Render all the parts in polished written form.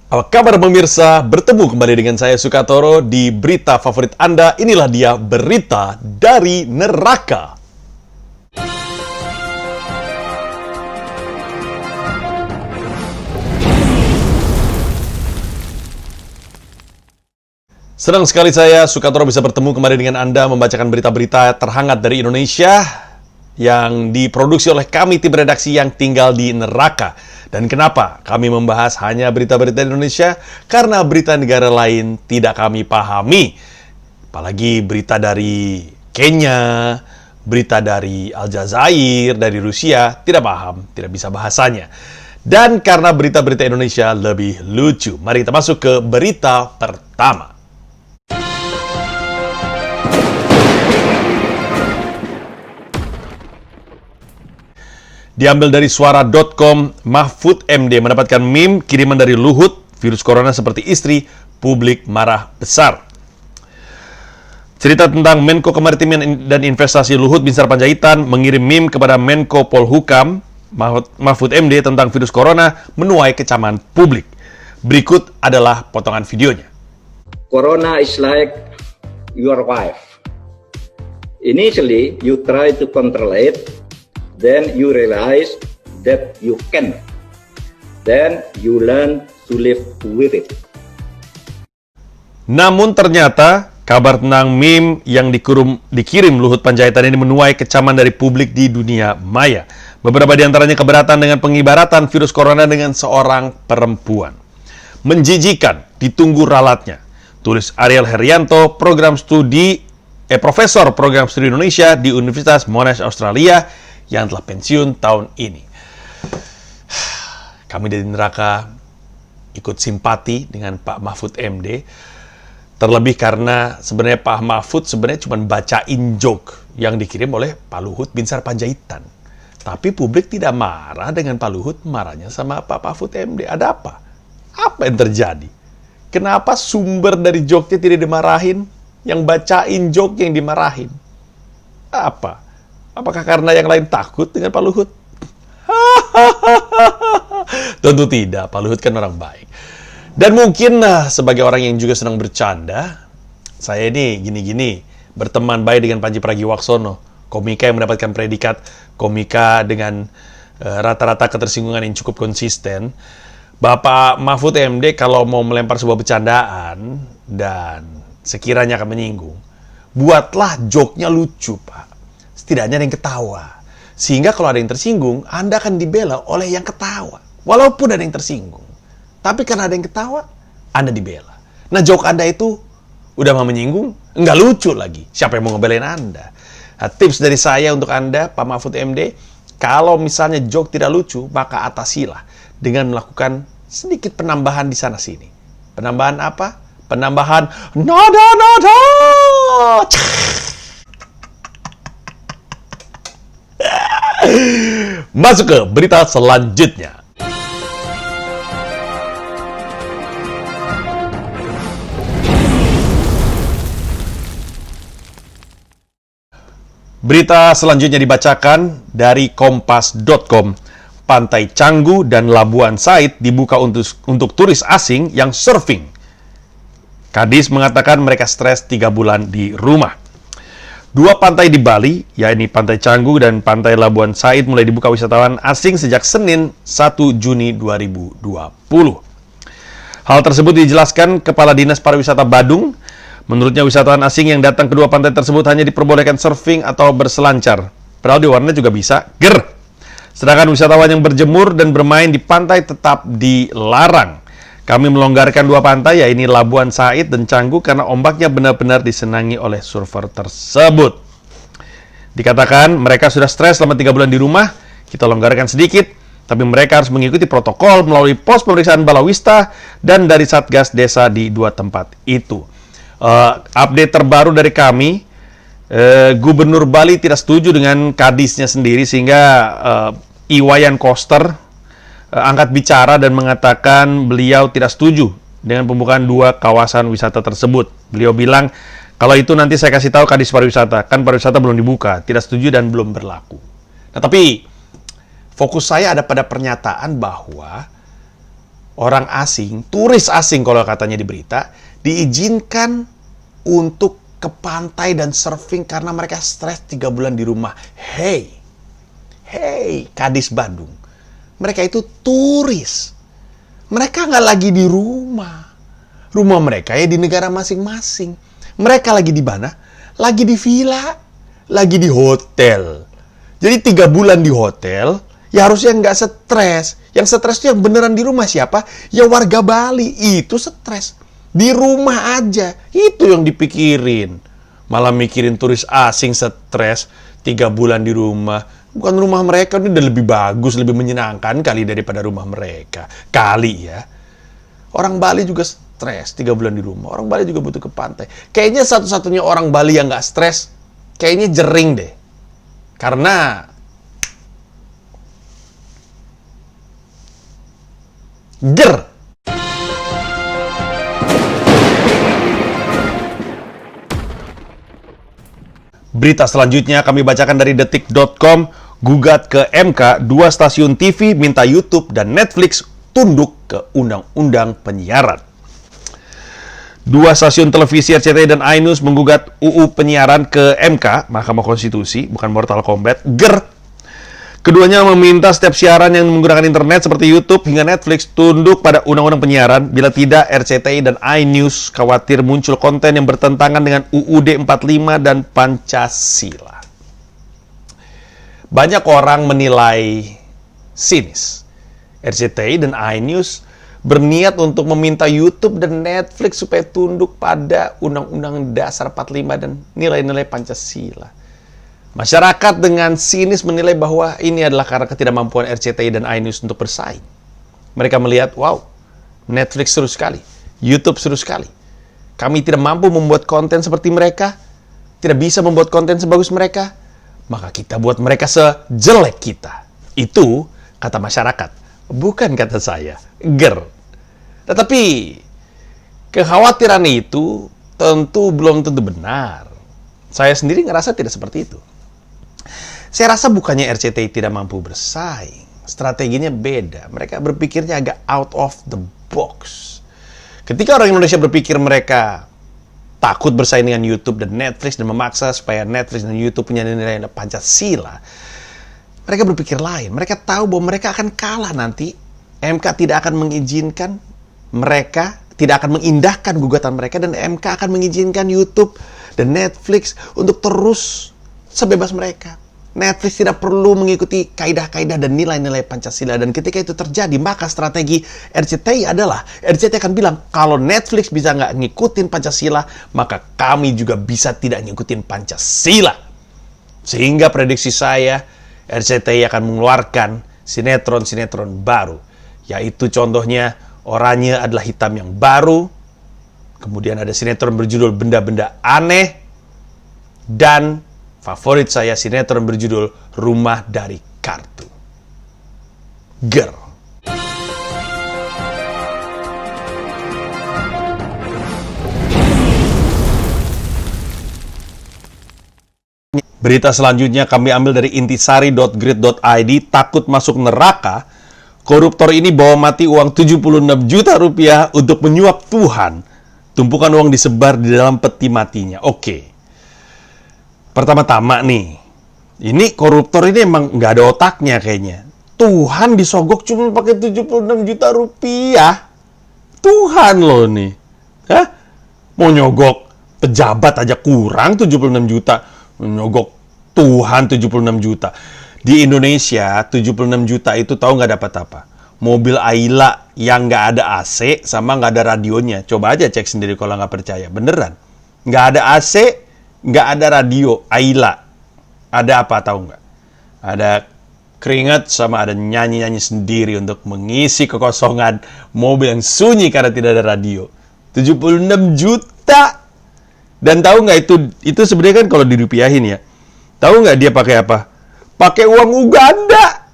Apa kabar pemirsa? Bertemu kembali dengan saya Sukatoro di berita favorit Anda. Inilah dia berita dari neraka. Senang sekali saya Sukatoro bisa bertemu kembali dengan Anda membacakan berita-berita terhangat dari Indonesia yang diproduksi oleh kami tim redaksi yang tinggal di neraka. Dan kenapa kami membahas hanya berita-berita Indonesia? Karena berita negara lain tidak kami pahami. Apalagi berita dari Kenya, berita dari Aljazair, dari Rusia, tidak paham, tidak bisa bahasanya. Dan karena berita-berita Indonesia lebih lucu, mari kita masuk ke berita pertama. Diambil dari suara.com, Mahfud MD mendapatkan meme kiriman dari Luhut, virus corona seperti istri, publik marah besar. Cerita tentang Menko Kemaritiman dan Investasi Luhut Binsar Panjaitan mengirim meme kepada Menko Polhukam, Mahfud MD tentang virus corona menuai kecaman publik. Berikut adalah potongan videonya. Corona is like your wife. Initially, you try to control it. Then you realize that you can. Then you learn to live with it. Namun ternyata kabar tentang meme yang dikirim Luhut Panjaitan ini menuai kecaman dari publik di dunia maya. Beberapa di antaranya keberatan dengan pengibaratan virus corona dengan seorang perempuan. Menjijikan, ditunggu ralatnya. Tulis Ariel Herianto, Profesor Program Studi Indonesia di Universitas Monash Australia, yang telah pensiun tahun ini. Kami dari neraka ikut simpati dengan Pak Mahfud MD, terlebih karena sebenarnya Pak Mahfud sebenarnya cuma bacain joke yang dikirim oleh Pak Luhut Binsar Panjaitan. Tapi publik tidak marah dengan Pak Luhut, marahnya sama Pak Mahfud MD. Ada apa? Apa yang terjadi? Kenapa sumber dari joke-nya tidak dimarahin? Yang bacain joke yang dimarahin? Apa? Apakah karena yang lain takut dengan Pak Luhut? Tentu tidak, Pak Luhut kan orang baik. Dan mungkin sebagai orang yang juga senang bercanda, saya ini gini-gini, berteman baik dengan Panji Pragiwaksono, komika yang mendapatkan predikat komika dengan rata-rata ketersinggungan yang cukup konsisten. Bapak Mahfud MD kalau mau melempar sebuah bercandaan dan sekiranya akan menyinggung, buatlah joke-nya lucu, Pak. Setidaknya ada yang ketawa. Sehingga kalau ada yang tersinggung, Anda akan dibela oleh yang ketawa. Walaupun ada yang tersinggung. Tapi karena ada yang ketawa, Anda dibela. Nah, joke Anda itu udah mau menyinggung, nggak lucu lagi. Siapa yang mau ngebelain Anda? Nah, tips dari saya untuk Anda, Pak Mahfud MD, kalau misalnya joke tidak lucu, maka atasilah dengan melakukan sedikit penambahan di sana-sini. Penambahan apa? Penambahan nada-nada. Masuk ke berita selanjutnya. Berita selanjutnya dibacakan dari kompas.com. Pantai Canggu dan Labuan Said dibuka untuk turis asing yang surfing. Kadis mengatakan mereka stres 3 bulan di rumah. 2 pantai di Bali, yakni Pantai Canggu dan Pantai Labuan Said, mulai dibuka wisatawan asing sejak Senin 1 Juni 2020. Hal tersebut dijelaskan Kepala Dinas Pariwisata Badung. Menurutnya wisatawan asing yang datang ke 2 pantai tersebut hanya diperbolehkan surfing atau berselancar. Padahal di warna juga bisa Sedangkan wisatawan yang berjemur dan bermain di pantai tetap dilarang. Kami melonggarkan 2 pantai, yaitu Labuan Said dan Canggu, karena ombaknya benar-benar disenangi oleh surfer tersebut. Dikatakan mereka sudah stres selama 3 bulan di rumah, kita longgarkan sedikit, tapi mereka harus mengikuti protokol melalui pos pemeriksaan balawista dan dari Satgas Desa di 2 tempat itu. Update terbaru dari kami, Gubernur Bali tidak setuju dengan kadisnya sendiri, sehingga Iwayan Koster angkat bicara dan mengatakan beliau tidak setuju dengan pembukaan 2 kawasan wisata tersebut. Beliau bilang, kalau itu nanti saya kasih tahu Kadis Pariwisata, kan pariwisata belum dibuka, tidak setuju dan belum berlaku. Nah, tapi fokus saya ada pada pernyataan bahwa orang asing, turis asing kalau katanya di berita, diizinkan untuk ke pantai dan surfing karena mereka stres 3 bulan di rumah. Hey, Kadis Badung. Mereka itu turis. Mereka nggak lagi di rumah. Rumah mereka ya di negara masing-masing. Mereka lagi di mana? Lagi di villa, lagi di hotel. Jadi 3 bulan di hotel, ya harusnya nggak stres. Yang stres itu yang beneran di rumah siapa? Ya warga Bali. Itu stres. Di rumah aja. Itu yang dipikirin. Malah mikirin turis asing stres 3 bulan di rumah. Bukan rumah mereka, ini udah lebih bagus, lebih menyenangkan kali daripada rumah mereka. Kali ya. Orang Bali juga stres 3 bulan di rumah. Orang Bali juga butuh ke pantai. Kayaknya satu-satunya orang Bali yang nggak stres, kayaknya Jering deh. Karena ger. Berita selanjutnya kami bacakan dari detik.com. Gugat ke MK, 2 stasiun TV minta YouTube dan Netflix tunduk ke Undang-Undang Penyiaran. 2 stasiun televisi RCTI dan iNews menggugat UU Penyiaran ke MK, Mahkamah Konstitusi, bukan Mortal Kombat, ger. Keduanya meminta setiap siaran yang menggunakan internet seperti YouTube hingga Netflix tunduk pada Undang-Undang Penyiaran. Bila tidak, RCTI dan iNews khawatir muncul konten yang bertentangan dengan UUD 45 dan Pancasila. Banyak orang menilai sinis. RCTI dan iNews berniat untuk meminta YouTube dan Netflix supaya tunduk pada Undang-Undang Dasar 45 dan nilai-nilai Pancasila. Masyarakat dengan sinis menilai bahwa ini adalah karena ketidakmampuan RCTI dan iNews untuk bersaing. Mereka melihat, wow, Netflix seru sekali, YouTube seru sekali. Kami tidak mampu membuat konten seperti mereka, tidak bisa membuat konten sebagus mereka, maka kita buat mereka sejelek kita. Itu kata masyarakat, bukan kata saya, ger. Tetapi kekhawatiran itu tentu belum tentu benar. Saya sendiri ngerasa tidak seperti itu. Saya rasa bukannya RCTI tidak mampu bersaing. Strateginya beda. Mereka berpikirnya agak out of the box. Ketika orang Indonesia berpikir mereka takut bersaing dengan YouTube dan Netflix dan memaksa supaya Netflix dan YouTube punya nilai Pancasila, mereka berpikir lain. Mereka tahu bahwa mereka akan kalah nanti. MK tidak akan mengizinkan mereka, tidak akan mengindahkan gugatan mereka, dan MK akan mengizinkan YouTube dan Netflix untuk terus sebebas mereka. Netflix tidak perlu mengikuti kaidah-kaidah dan nilai-nilai Pancasila. Dan ketika itu terjadi, maka strategi RCTI adalah, RCTI akan bilang, kalau Netflix bisa nggak ngikutin Pancasila, maka kami juga bisa tidak ngikutin Pancasila. Sehingga prediksi saya, RCTI akan mengeluarkan sinetron-sinetron baru. Yaitu contohnya, Oranye Adalah Hitam yang baru. Kemudian ada sinetron berjudul Benda-Benda Aneh. Dan favorit saya, sinetron berjudul Rumah Dari Kartu. Ger. Berita selanjutnya kami ambil dari intisari.grid.id. Takut masuk neraka, koruptor ini bawa mati uang 76 juta rupiah untuk menyuap Tuhan. Tumpukan uang disebar di dalam peti matinya. Oke. Pertama-tama nih, ini koruptor ini emang nggak ada otaknya kayaknya. Tuhan disogok cuma pakai 76 juta rupiah. Tuhan loh nih. Hah? Mau nyogok pejabat aja kurang 76 juta. Nyogok Tuhan 76 juta. Di Indonesia, 76 juta itu tahu nggak dapat apa? Mobil Ayla yang nggak ada AC sama nggak ada radionya. Coba aja cek sendiri kalau nggak percaya. Beneran. Nggak ada AC, nggak ada radio, Ayla. Ada apa tahu nggak? Ada keringat sama ada nyanyi-nyanyi sendiri untuk mengisi kekosongan mobil yang sunyi karena tidak ada radio. 76 juta. Dan tahu nggak itu sebenarnya kan kalau dirupiahin ya. Tahu nggak dia pakai apa? Pakai uang Uganda.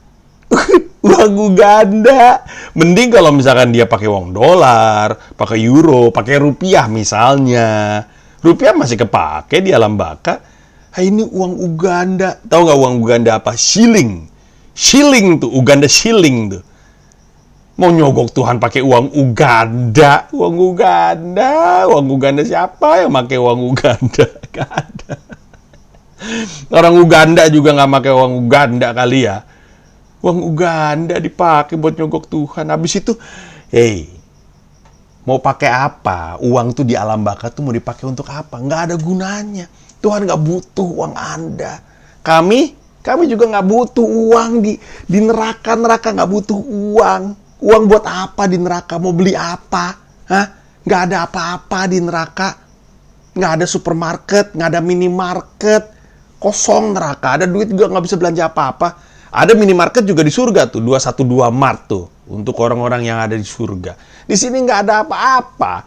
Uang Uganda. Mending kalau misalkan dia pakai uang dolar, pakai euro, pakai rupiah misalnya. Rupiah masih kepake di alam baka. Ini uang Uganda. Tahu nggak uang Uganda apa? Shilling. Shilling tuh, Uganda shilling tuh. Mau nyogok Tuhan pakai uang Uganda. Uang Uganda. Uang Uganda siapa yang pakai uang Uganda? Gak ada. Orang Uganda juga nggak pakai uang Uganda kali ya. Uang Uganda dipakai buat nyogok Tuhan. Habis itu, mau pakai apa? Uang tuh di alam baka tuh mau dipakai untuk apa? Nggak ada gunanya. Tuhan nggak butuh uang Anda. Kami juga nggak butuh uang di neraka. Neraka nggak butuh uang. Uang buat apa di neraka? Mau beli apa? Hah? Nggak ada apa-apa di neraka. Nggak ada supermarket, nggak ada minimarket. Kosong neraka. Ada duit juga nggak bisa belanja apa-apa. Ada minimarket juga di surga tuh. 212 Mart tuh. Untuk orang-orang yang ada di surga. Di sini nggak ada apa-apa.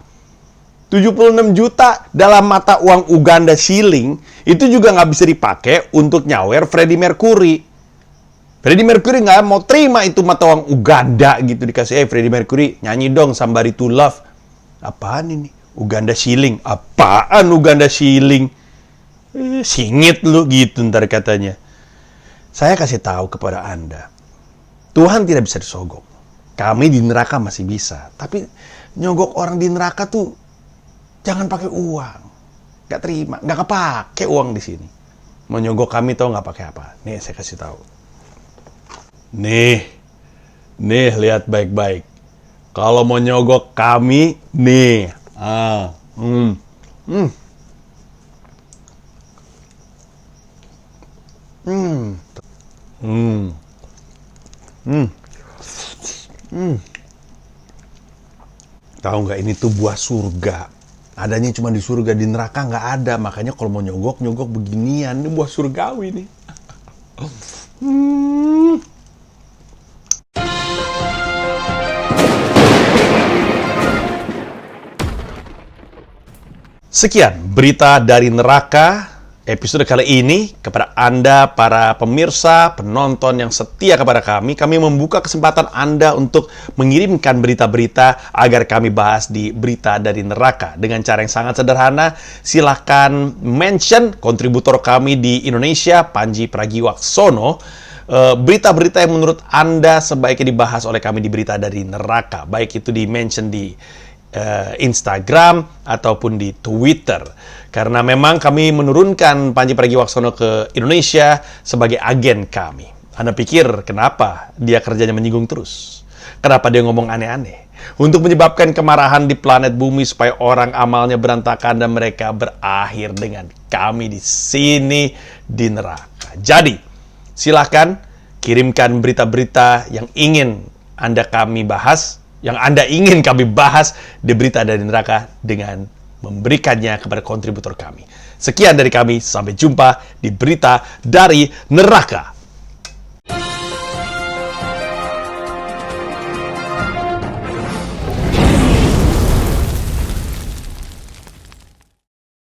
76 juta dalam mata uang Uganda shilling itu juga nggak bisa dipakai untuk nyawer Freddie Mercury. Freddie Mercury nggak mau terima itu mata uang Uganda gitu, dikasih, Freddie Mercury nyanyi dong Somebody to Love. Apaan ini? Uganda shilling. Apaan Uganda shilling? Singit lu gitu ntar katanya. Saya kasih tahu kepada Anda, Tuhan tidak bisa disogok. Kami di neraka masih bisa, tapi nyogok orang di neraka tuh jangan pakai uang. Nggak terima, nggak kepake uang di sini. Mau nyogok kami tau nggak pakai apa? Nih saya kasih tahu. Nih lihat baik-baik. Kalau mau nyogok kami, nih. Tahu nggak, ini tuh buah surga. Adanya cuma di surga, di neraka nggak ada. Makanya kalau mau nyogok beginian. Ini buah surgawi nih. Sekian berita dari neraka episode kali ini. Kepada Anda, para pemirsa, penonton yang setia kepada kami membuka kesempatan Anda untuk mengirimkan berita-berita agar kami bahas di berita dari neraka. Dengan cara yang sangat sederhana, silahkan mention kontributor kami di Indonesia, Panji Pragiwaksono, berita-berita yang menurut Anda sebaiknya dibahas oleh kami di berita dari neraka. Baik itu di mention di Instagram ataupun di Twitter. Karena memang kami menurunkan Panji Pragiwaksono ke Indonesia sebagai agen kami. Anda pikir kenapa dia kerjanya menyinggung terus? Kenapa dia ngomong aneh-aneh? Untuk menyebabkan kemarahan di planet bumi supaya orang amalnya berantakan dan mereka berakhir dengan kami di sini di neraka. Jadi, silahkan kirimkan berita-berita yang ingin kami bahas di berita dari neraka dengan memberikannya kepada kontributor kami. Sekian dari kami, sampai jumpa di berita dari neraka.